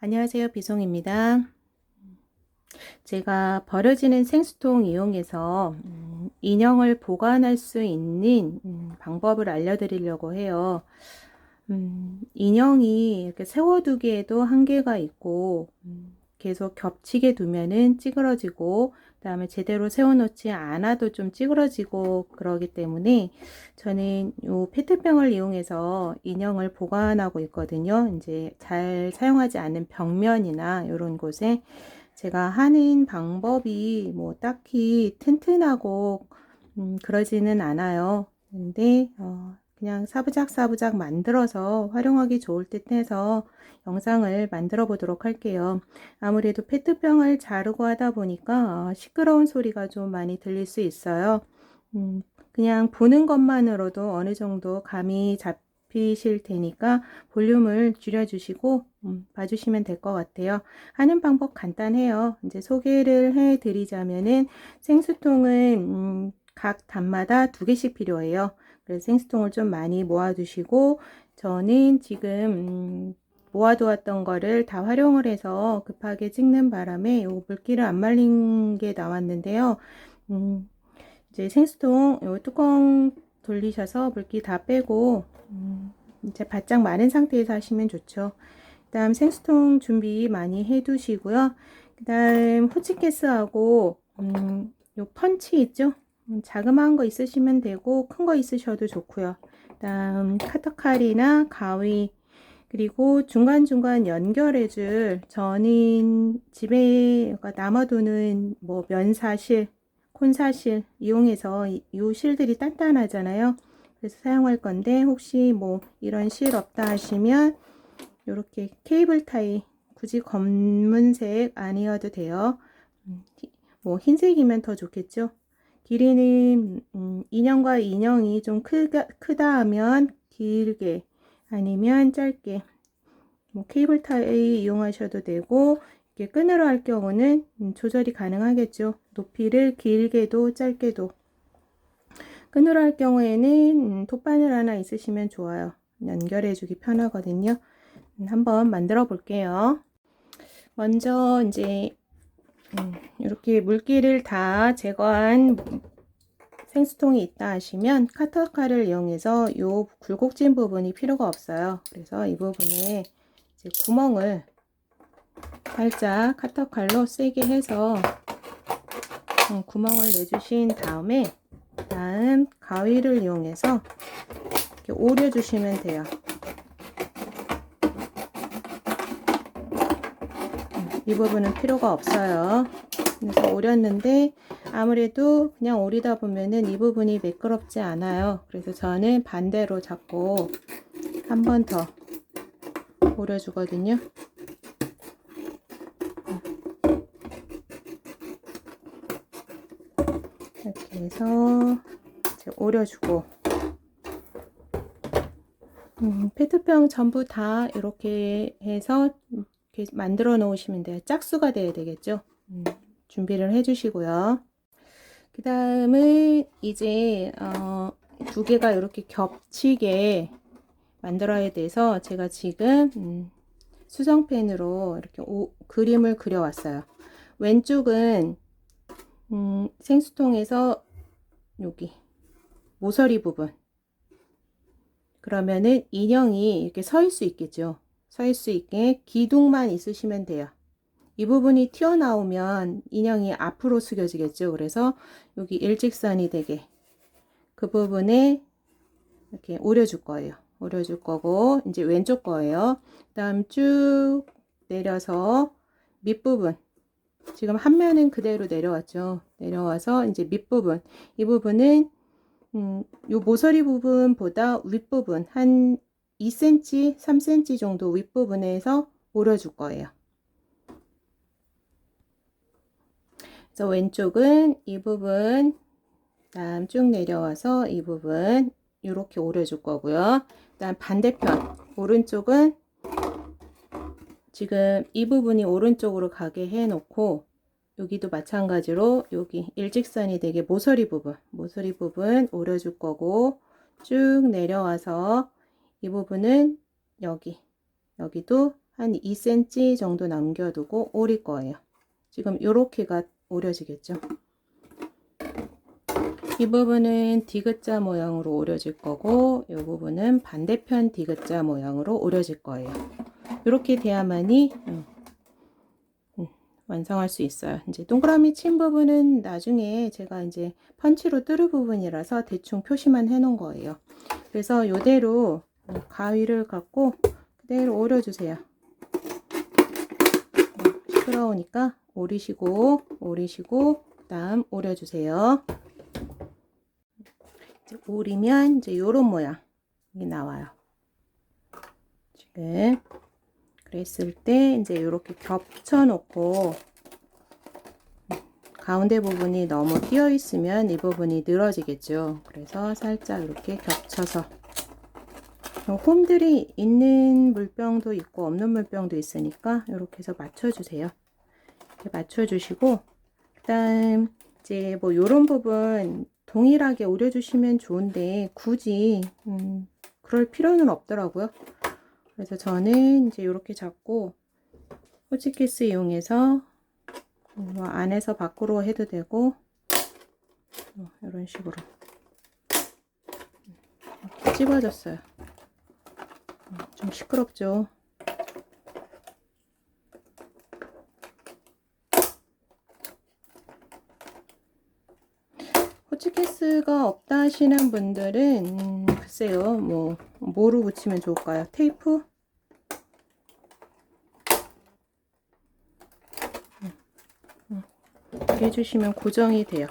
안녕하세요. 비송입니다. 제가 버려지는 생수통 이용해서 인형을 보관할 수 있는 방법을 알려드리려고 해요. 인형이 이렇게 세워두기에도 한계가 있고 계속 겹치게 두면은 찌그러지고, 그다음에 제대로 세워놓지 않아도 좀 찌그러지고 그러기 때문에 저는 요 페트병을 이용해서 인형을 보관하고 있거든요. 이제 잘 사용하지 않는 벽면이나 이런 곳에 제가 하는 방법이 뭐 딱히 튼튼하고 그러지는 않아요. 근데 그냥 사부작 만들어서 활용하기 좋을 듯 해서 영상을 만들어 보도록 할게요. 아무래도 페트병을 자르고 하다 보니까 시끄러운 소리가 좀 많이 들릴 수 있어요. 그냥 보는 것만으로도 어느 정도 감이 잡히실 테니까 볼륨을 줄여주시고 봐주시면 될 것 같아요. 하는 방법 간단해요. 이제 소개를 해 드리자면은 생수통은 각 단마다 2개씩 필요해요. 그래서 생수통을 좀 많이 모아 두시고, 저는 지금 모아두었던 거를 다 활용을 해서 급하게 찍는 바람에 요 물기를 안 말린 게 나왔는데요. 이제 생수통 요 뚜껑 돌리셔서 물기 다 빼고 이제 바짝 마른 상태에서 하시면 좋죠. 그 다음 생수통 준비 많이 해 두시고요. 그 다음 호치키스하고 요 펀치 있죠? 자그마한 거 있으시면 되고 큰 거 있으셔도 좋고요. 그 다음 카터칼이나 가위, 그리고 중간중간 연결해줄, 저는 집에 남아도는 뭐 면사실, 콘사실 이용해서 이 실들이 단단하잖아요. 그래서 사용할 건데, 혹시 뭐 이런 실 없다 하시면 이렇게 케이블 타이, 굳이 검은색 아니어도 돼요. 뭐 흰색이면 더 좋겠죠. 길이는 인형과 인형이 좀 크다 하면 길게, 아니면 짧게, 뭐 케이블 타이 이용하셔도 되고, 이렇게 끈으로 할 경우는 조절이 가능하겠죠. 높이를 길게도 짧게도. 끈으로 할 경우에는 톱바늘 하나 있으시면 좋아요. 연결해 주기 편하거든요. 한번 만들어 볼게요. 먼저 이제 이렇게 물기를 다 제거한 생수통이 있다 하시면 카터칼을 이용해서 이 굴곡진 부분이 필요가 없어요. 그래서 이 부분에 이제 구멍을 살짝 카터칼로 세게 해서 구멍을 내주신 다음에, 다음 가위를 이용해서 이렇게 오려 주시면 돼요. 이 부분은 필요가 없어요. 그래서 오렸는데 아무래도 그냥 오리다 보면은 이 부분이 매끄럽지 않아요. 그래서 저는 반대로 잡고 한 번 더 오려 주거든요. 이렇게 해서 이제 오려 주고, 페트병 전부 다 이렇게 해서 이렇게 만들어 놓으시면 돼요. 짝수가 돼야 되겠죠. 준비를 해 주시고요. 그 다음은 이제 2개가 이렇게 겹치게 만들어야 돼서 제가 지금 수성펜으로 이렇게 그림을 그려 왔어요. 왼쪽은 생수통에서 여기 모서리 부분, 그러면은 인형이 이렇게 서 수 있겠죠. 서 수 있게 기둥만 있으시면 돼요. 이 부분이 튀어나오면 인형이 앞으로 숙여지겠죠. 그래서 여기 일직선이 되게 그 부분에 이렇게 오려줄 거예요. 오려줄 거고, 이제 왼쪽 거예요. 그 다음 쭉 내려서 밑부분, 지금 한 면은 그대로 내려왔죠. 내려와서 이제 밑부분, 이 부분은 요 모서리 부분보다 윗부분 한 2cm, 3cm 정도 윗부분에서 오려줄 거예요. 그래서 왼쪽은 이 부분, 다음 쭉 내려와서 이 부분 이렇게 오려줄 거고요. 그다음 반대편 오른쪽은 지금 이 부분이 오른쪽으로 가게 해 놓고, 여기도 마찬가지로 여기 일직선이 되게 모서리 부분 오려줄 거고, 쭉 내려와서 이 부분은 여기도 한 2cm 정도 남겨두고 오릴 거예요. 지금 요렇게가 오려지겠죠. 이 부분은 디귿자 모양으로 오려질 거고, 이 부분은 반대편 디귿자 모양으로 오려질 거예요. 이렇게 돼야만이 완성할 수 있어요. 이제 동그라미 친 부분은 나중에 제가 이제 펀치로 뚫을 부분이라서 대충 표시만 해 놓은 거예요. 그래서 이대로 가위를 갖고 그대로 오려주세요. 시끄러우니까 오리시고 그다음 오려주세요. 이제 오리면 이제 요런 모양이 나와요. 지금 그랬을 때 이제 이렇게 겹쳐 놓고 가운데 부분이 너무 띄어 있으면 이 부분이 늘어지겠죠. 그래서 살짝 이렇게 겹쳐서, 홈들이 있는 물병도 있고 없는 물병도 있으니까 이렇게 해서 맞춰주세요. 이렇게 맞춰주시고, 그다음 이제 뭐 요런 부분 동일하게 오려주시면 좋은데 굳이 그럴 필요는 없더라고요. 그래서 저는 이제 이렇게 잡고 호치키스 이용해서 안에서 밖으로 해도 되고, 이런 식으로 이렇게 찝어줬어요. 좀 시끄럽죠. 호치키스가 없다 하시는 분들은 글쎄요, 뭐로 붙이면 좋을까요? 테이프? 이렇게 해주시면 고정이 돼요.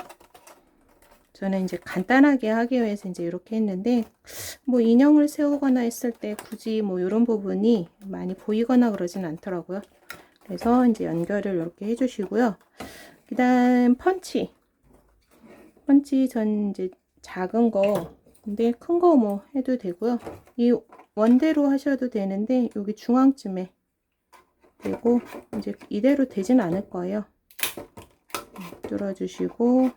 저는 이제 간단하게 하기 위해서 이제 이렇게 했는데, 뭐 인형을 세우거나 했을 때 굳이 뭐 이런 부분이 많이 보이거나 그러진 않더라고요. 그래서 이제 연결을 이렇게 해주시고요. 그 다음 펀치 전 이제 작은 거, 근데 큰 거 뭐 해도 되고요. 이 원대로 하셔도 되는데 여기 중앙쯤에 되고, 이제 이대로 되진 않을 거예요. 뚫어주시고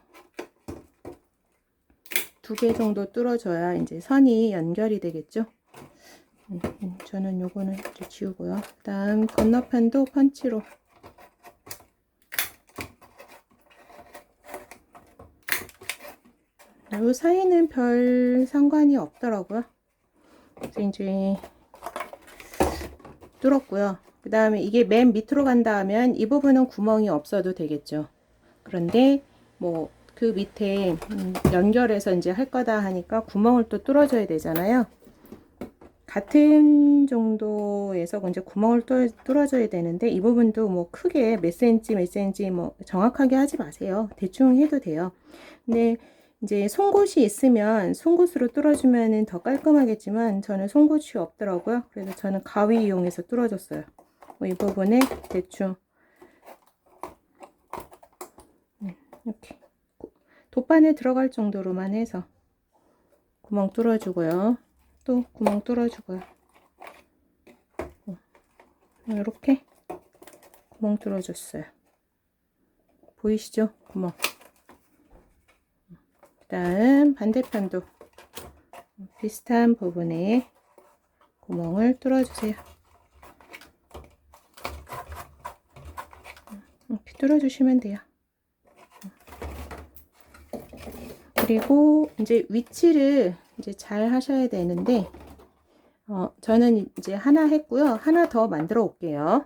2개 정도 뚫어줘야 이제 선이 연결이 되겠죠. 저는 요거는 이제 지우고요. 그 다음 건너편도 펀치로 요 사이는 별 상관이 없더라고요. 그래서 이제 뚫었고요. 그 다음에 이게 맨 밑으로 간다 하면 이 부분은 구멍이 없어도 되겠죠. 그런데 뭐 그 밑에 연결해서 이제 할 거다 하니까 구멍을 또 뚫어줘야 되잖아요. 같은 정도에서 이제 구멍을 뚫어줘야 되는데, 이 부분도 뭐 크게 몇 센치 뭐 정확하게 하지 마세요. 대충 해도 돼요. 근데 이제 송곳이 있으면 송곳으로 뚫어주면 더 깔끔하겠지만 저는 송곳이 없더라고요. 그래서 저는 가위 이용해서 뚫어줬어요. 이 부분에 대충 이렇게 돗바늘 들어갈 정도로만 해서 구멍 뚫어주고요. 또 구멍 뚫어주고요. 이렇게 구멍 뚫어줬어요. 보이시죠? 구멍. 그 다음 반대편도 비슷한 부분에 구멍을 뚫어주세요. 이렇게 뚫어주시면 돼요. 그리고 이제 위치를 이제 잘 하셔야 되는데, 저는 이제 하나 했고요. 하나 더 만들어 올게요.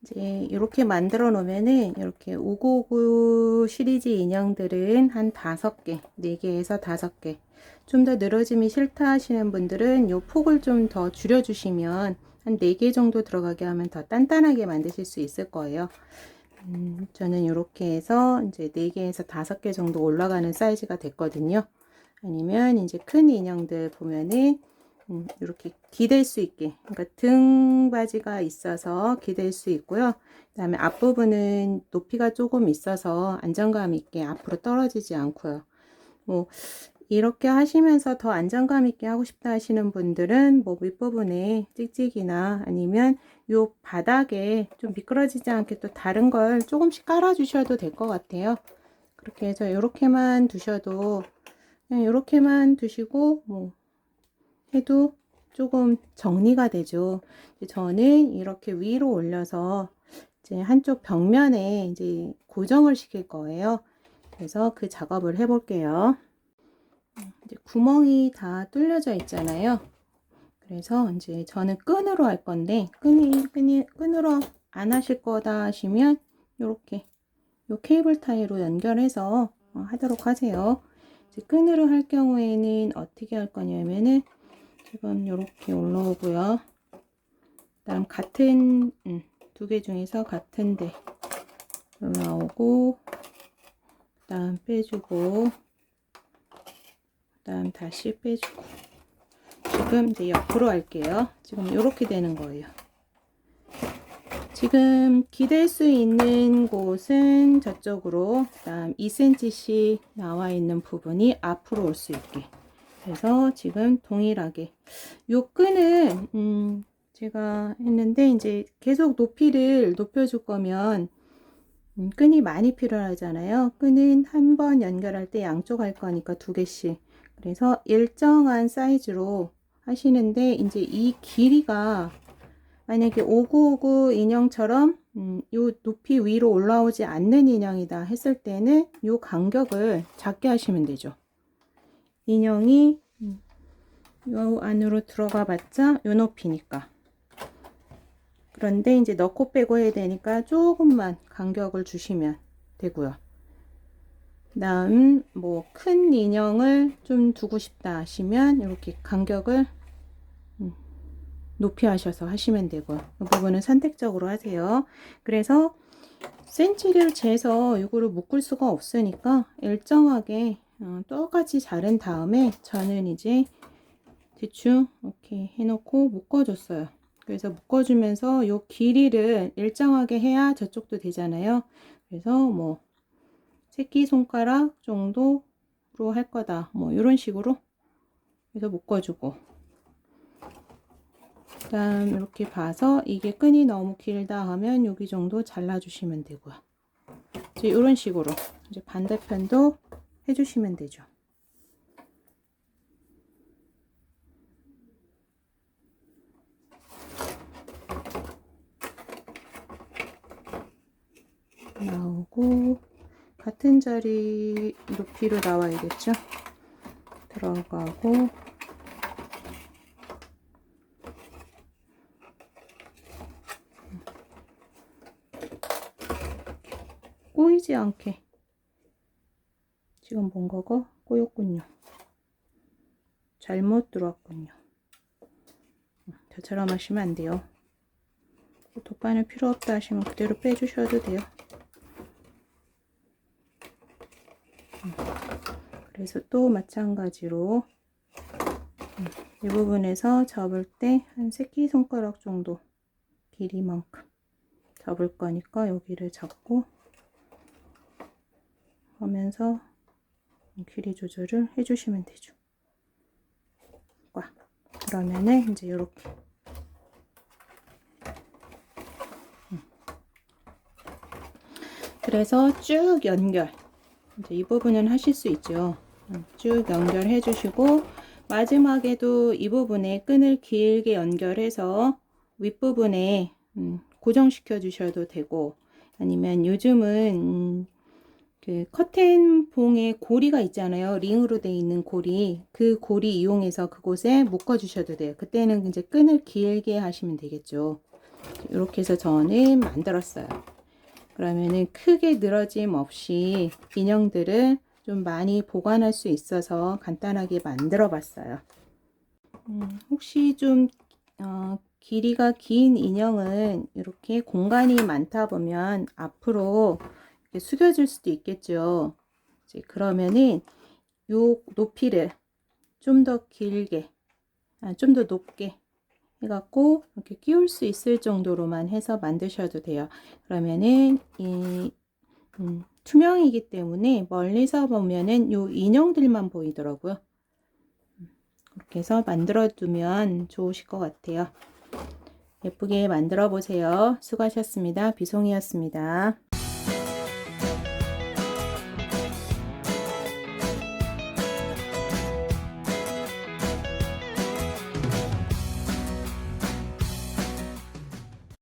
이제 이렇게 만들어 놓으면은 이렇게 5959 시리즈 인형들은 한 5개, 4개에서 5개. 좀 더 늘어짐이 싫다 하시는 분들은 이 폭을 좀 더 줄여 주시면 한 4개 정도 들어가게 하면 더 단단하게 만드실 수 있을 거예요. 저는 이렇게 해서 이제 4개에서 5개 정도 올라가는 사이즈가 됐거든요. 아니면 이제 큰 인형들 보면은 이렇게 기댈 수 있게, 그러니까 등 바지가 있어서 기댈 수 있고요. 그 다음에 앞부분은 높이가 조금 있어서 안정감 있게 앞으로 떨어지지 않고요. 뭐 이렇게 하시면서 더 안정감 있게 하고 싶다 하시는 분들은 뭐 윗부분에 찍찍이나 아니면 요 바닥에 좀 미끄러지지 않게 또 다른 걸 조금씩 깔아 주셔도 될 것 같아요. 그렇게 해서 이렇게만 두셔도, 그냥 이렇게만 두시고 뭐 해도 조금 정리가 되죠. 저는 이렇게 위로 올려서 이제 한쪽 벽면에 이제 고정을 시킬 거예요. 그래서 그 작업을 해 볼게요. 이제 구멍이 다 뚫려져 있잖아요. 그래서 이제 저는 끈으로 할 건데 끈으로 안 하실 거다 하시면 이렇게 요 케이블 타이로 연결해서 하도록 하세요. 이제 끈으로 할 경우에는 어떻게 할 거냐면은 지금 이렇게 올라오고요. 그다음 같은 두 개 중에서 같은데 올라오고, 그다음 빼주고, 그다음 다시 빼주고. 지금 이제 옆으로 할게요. 지금 이렇게 되는 거예요. 지금 기댈 수 있는 곳은 저쪽으로, 그다음 2cm씩 나와 있는 부분이 앞으로 올 수 있게. 그래서 지금 동일하게 요 끈은 제가 했는데 이제 계속 높이를 높여줄 거면 끈이 많이 필요하잖아요. 끈은 한 번 연결할 때 양쪽 할 거니까 두 개씩. 그래서 일정한 사이즈로 하시는데 이제 이 길이가 만약에 5959 인형처럼 요 높이 위로 올라오지 않는 인형이다 했을 때는 요 간격을 작게 하시면 되죠. 인형이 요 안으로 들어가 봤자 요 높이니까. 그런데 이제 넣고 빼고 해야 되니까 조금만 간격을 주시면 되고요. 그다음 뭐 큰 인형을 좀 두고 싶다 하시면 이렇게 간격을 높이 하셔서 하시면 되고요. 이 부분은 선택적으로 하세요. 그래서 센치를 재서 이거를 묶을 수가 없으니까 일정하게 똑같이 자른 다음에 저는 이제 대충 이렇게 해놓고 묶어줬어요. 그래서 묶어주면서 요 길이를 일정하게 해야 저쪽도 되잖아요. 그래서 뭐 새끼손가락 정도로 할 거다, 뭐 이런 식으로 해서 묶어주고, 그 다음 이렇게 봐서 이게 끈이 너무 길다 하면 여기 정도 잘라주시면 되고요. 이제 이런 식으로 이제 반대편도 해주시면 되죠. 나오고 같은 자리 높이로 나와야겠죠. 들어가고 꼬이지 않게. 지금 뭔가가 꼬였군요. 잘못 들어왔군요. 저처럼 하시면 안 돼요. 돗바늘 필요 없다 하시면 그대로 빼주셔도 돼요. 그래서 또 마찬가지로 이 부분에서 접을 때 한 새끼손가락 정도 길이만큼 접을 거니까 여기를 잡고 하면서 길이 조절을 해주시면 되죠. 그러면은 이제 이렇게 그래서 쭉 연결, 이제 이 부분은 하실 수 있죠. 쭉 연결해 주시고 마지막에도 이 부분에 끈을 길게 연결해서 윗부분에 고정시켜 주셔도 되고, 아니면 요즘은 그 커튼 봉에 고리가 있잖아요. 링으로 되어 있는 고리, 그 고리 이용해서 그곳에 묶어 주셔도 돼요. 그때는 이제 끈을 길게 하시면 되겠죠. 이렇게 해서 저는 만들었어요. 그러면은 크게 늘어짐 없이 인형들을 좀 많이 보관할 수 있어서 간단하게 만들어 봤어요. 혹시 좀 길이가 긴 인형은 이렇게 공간이 많다 보면 앞으로 이렇게 숙여질 수도 있겠죠. 이제 그러면은 요 높이를 좀 더 길게, 좀 더 높게 해갖고 이렇게 끼울 수 있을 정도로만 해서 만드셔도 돼요. 그러면은 이 투명이기 때문에 멀리서 보면은 요 인형들만 보이더라고요. 그렇게 해서 만들어 두면 좋으실 것 같아요. 예쁘게 만들어 보세요. 수고하셨습니다. 비송이었습니다.